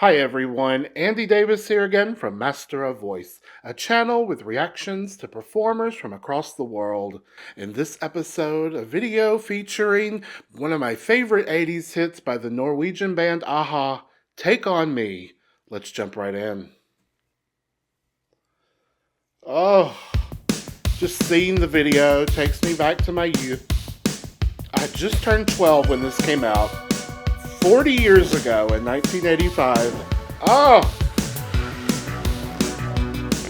Hi everyone, Andy Davis here again from Master of Voice, a channel with reactions to performers from across the world. In this episode, a video featuring one of my favorite 80s hits by the Norwegian band Aha, Take On Me. Let's jump right in. Oh, just seeing the video takes me back to my youth. I had just turned 12 when this came out. 40 years ago in 1985. Oh!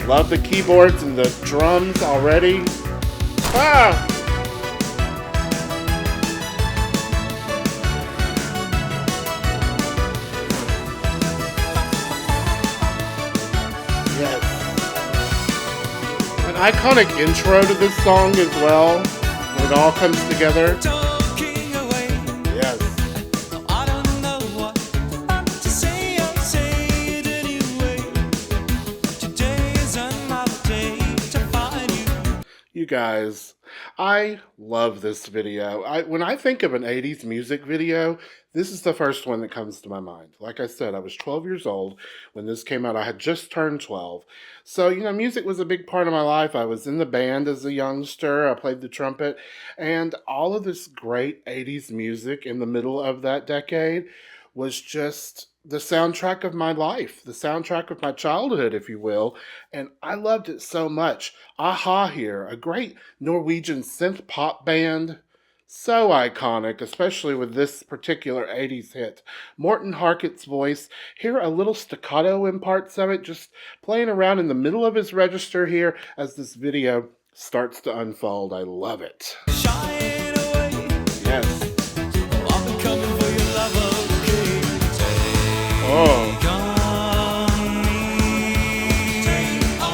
Love the keyboards and the drums already. Ah! Yes. An iconic intro to this song as well, when it all comes together. Yes. You guys, I love this video. When I think of an 80s music video, this is the first one that comes to my mind. Like I said, I was 12 years old when this came out. I had just turned 12. So, music was a big part of my life. I was in the band as a youngster. I played the trumpet. And all of this great 80s music in the middle of that decade was just the soundtrack of my life, the soundtrack of my childhood, if you will, and I loved it so much. Aha here, a great Norwegian synth pop band, so iconic, especially with this particular 80s hit. Morten Harket's voice, hear a little staccato in parts of it, just playing around in the middle of his register here as this video starts to unfold. I love it. Yes. Oh.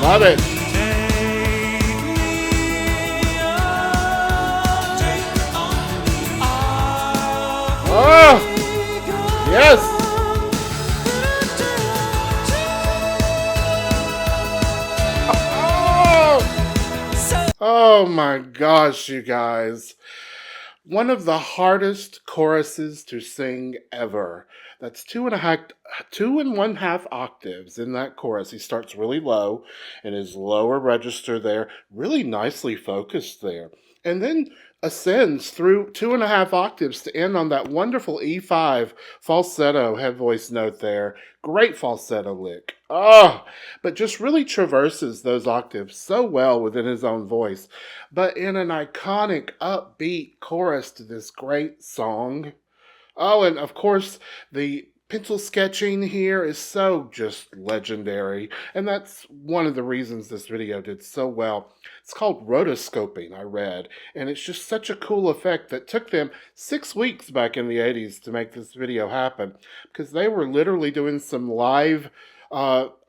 Love it. Oh. Yes. Oh my gosh, you guys. One of the hardest choruses to sing ever. That's 2.5 octaves in that chorus. He starts really low in his lower register there, really nicely focused there, and then ascends through 2.5 octaves to end on that wonderful E5 falsetto head voice note there. Great falsetto lick. Oh, but just really traverses those octaves so well within his own voice, but in an iconic, upbeat chorus to this great song. Oh, and of course, the pencil sketching here is so just legendary, and that's one of the reasons this video did so well. It's called rotoscoping, I read, and it's just such a cool effect that took them 6 weeks back in the 80s to make this video happen, because they were literally doing some live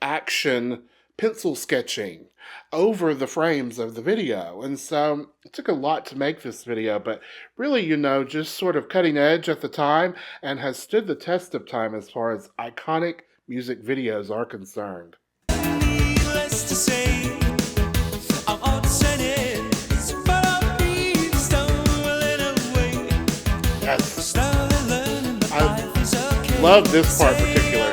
action pencil sketching over the frames of the video. And so it took a lot to make this video, but really, just sort of cutting edge at the time and has stood the test of time as far as iconic music videos are concerned. Needless to say, I'm upsetting, but I'll be stumbling away. Yes. I love this part particular.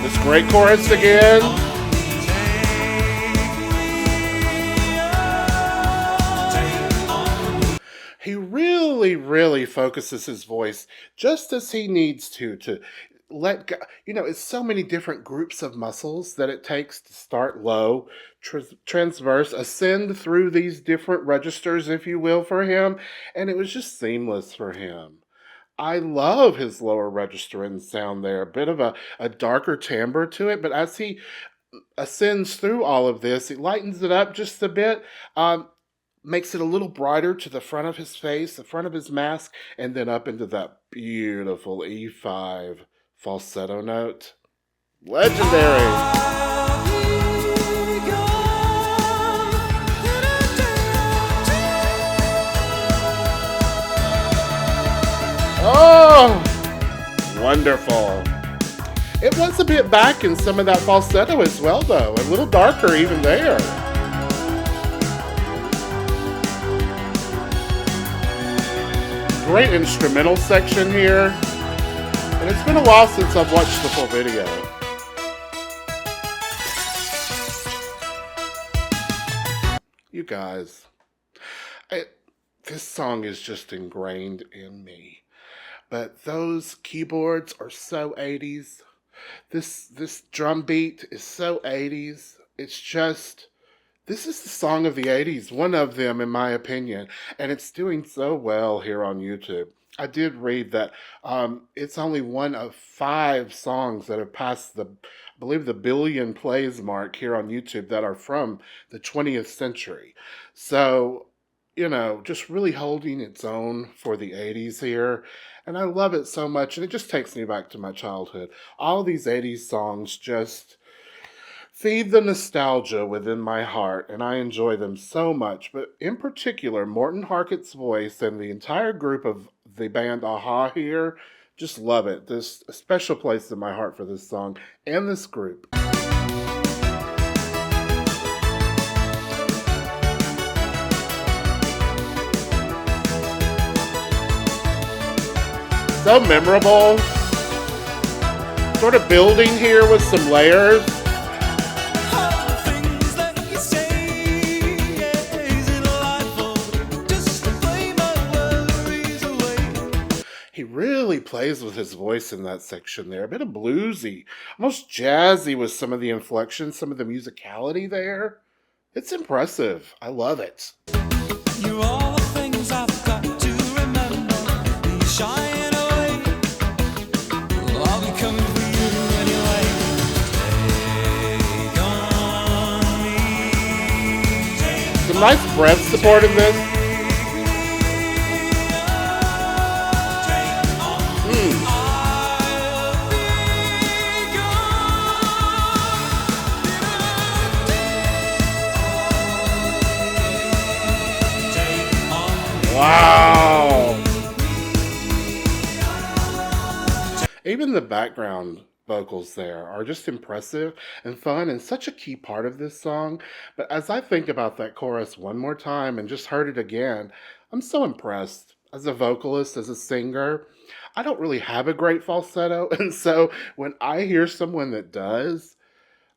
This great chorus again. He really focuses his voice just as he needs to let go. It's so many different groups of muscles that it takes to start low, transverse, ascend through these different registers, if you will, for him. And it was just seamless for him. I love his lower register and sound there. A bit of a darker timbre to it, but as he ascends through all of this, he lightens it up just a bit, makes it a little brighter to the front of his face, the front of his mask, and then up into that beautiful E5 falsetto note. Legendary! Oh, wonderful. It was a bit back in some of that falsetto as well, though. A little darker even there. great instrumental section here. And it's been a while since I've watched the full video. You guys, this song is just ingrained in me. But those keyboards are so 80s. This drum beat is so 80s. It's just, this is the song of the 80s, one of them in my opinion, and it's doing so well here on YouTube. I did read that it's only one of 5 songs that have passed I believe the billion plays mark here on YouTube that are from the 20th century. So, just really holding its own for the 80s here. And I love it so much, and it just takes me back to my childhood. All these 80s songs just feed the nostalgia within my heart, and I enjoy them so much. But in particular, Morton Harkett's voice and the entire group of the band Aha here, just love it. There's a special place in my heart for this song and this group. So memorable. Sort of building here with some layers. He really plays with his voice in that section there. A bit of bluesy, almost jazzy with some of the inflections, some of the musicality there. It's impressive. I love it. You're all the things I've got to remember. Be shying away. I'll be coming for you anyway. Take on me. Some nice breath support in this. Wow! Even the background vocals there are just impressive and fun and such a key part of this song. But as I think about that chorus one more time and just heard it again, I'm so impressed. As a vocalist, as a singer, I don't really have a great falsetto. And so when I hear someone that does,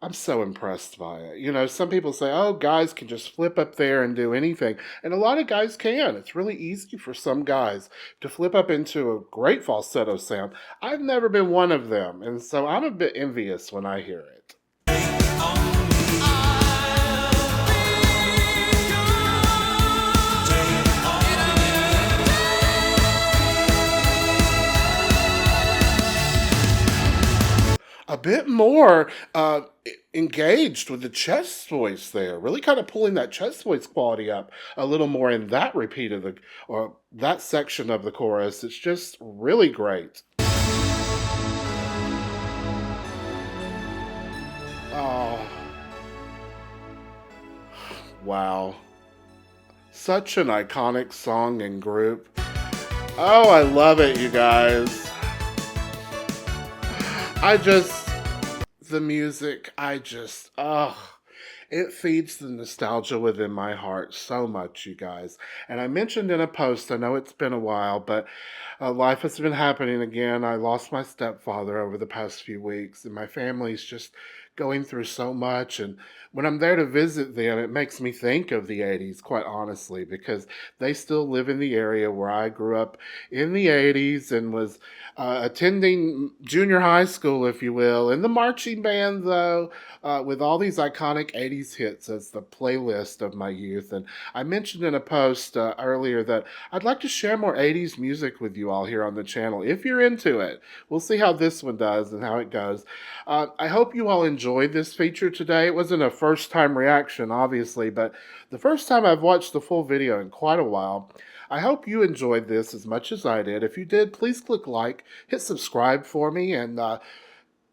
I'm so impressed by it. Some people say, oh, guys can just flip up there and do anything. And a lot of guys can. It's really easy for some guys to flip up into a great falsetto sound. I've never been one of them. And so I'm a bit envious when I hear it. A bit more engaged with the chest voice there, really kind of pulling that chest voice quality up a little more in that repeat of or that section of the chorus. It's just really great. Oh, wow. Such an iconic song and group. Oh, I love it, you guys. The music, it feeds the nostalgia within my heart so much, you guys. And I mentioned in a post, I know it's been a while, but life has been happening again. I lost my stepfather over the past few weeks, and my family's just going through so much. And when I'm there to visit them, it makes me think of the 80s, quite honestly, because they still live in the area where I grew up in the 80s and was attending junior high school, if you will, in the marching band, though, with all these iconic 80s hits as the playlist of my youth. And I mentioned in a post earlier that I'd like to share more 80s music with you all here on the channel, if you're into it. We'll see how this one does and how it goes. I hope you all enjoyed this feature today. It wasn't a first-time reaction, obviously, but the first time I've watched the full video in quite a while. I hope you enjoyed this as much as I did. If you did, please click like, hit subscribe for me, and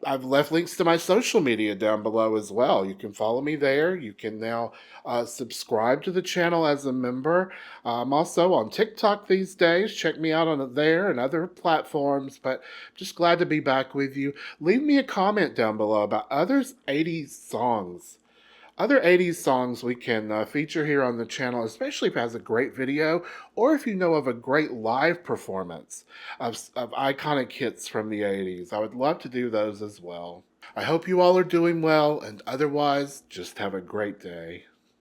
I've left links to my social media down below as well. You can follow me there. You can now subscribe to the channel as a member. I'm also on TikTok these days. Check me out on there and other platforms. But I'm just glad to be back with you. Leave me a comment down below about other 80s songs Other 80s songs we can feature here on the channel, especially if it has a great video, or if you know of a great live performance of iconic hits from the 80s. I would love to do those as well. I hope you all are doing well, and otherwise, just have a great day.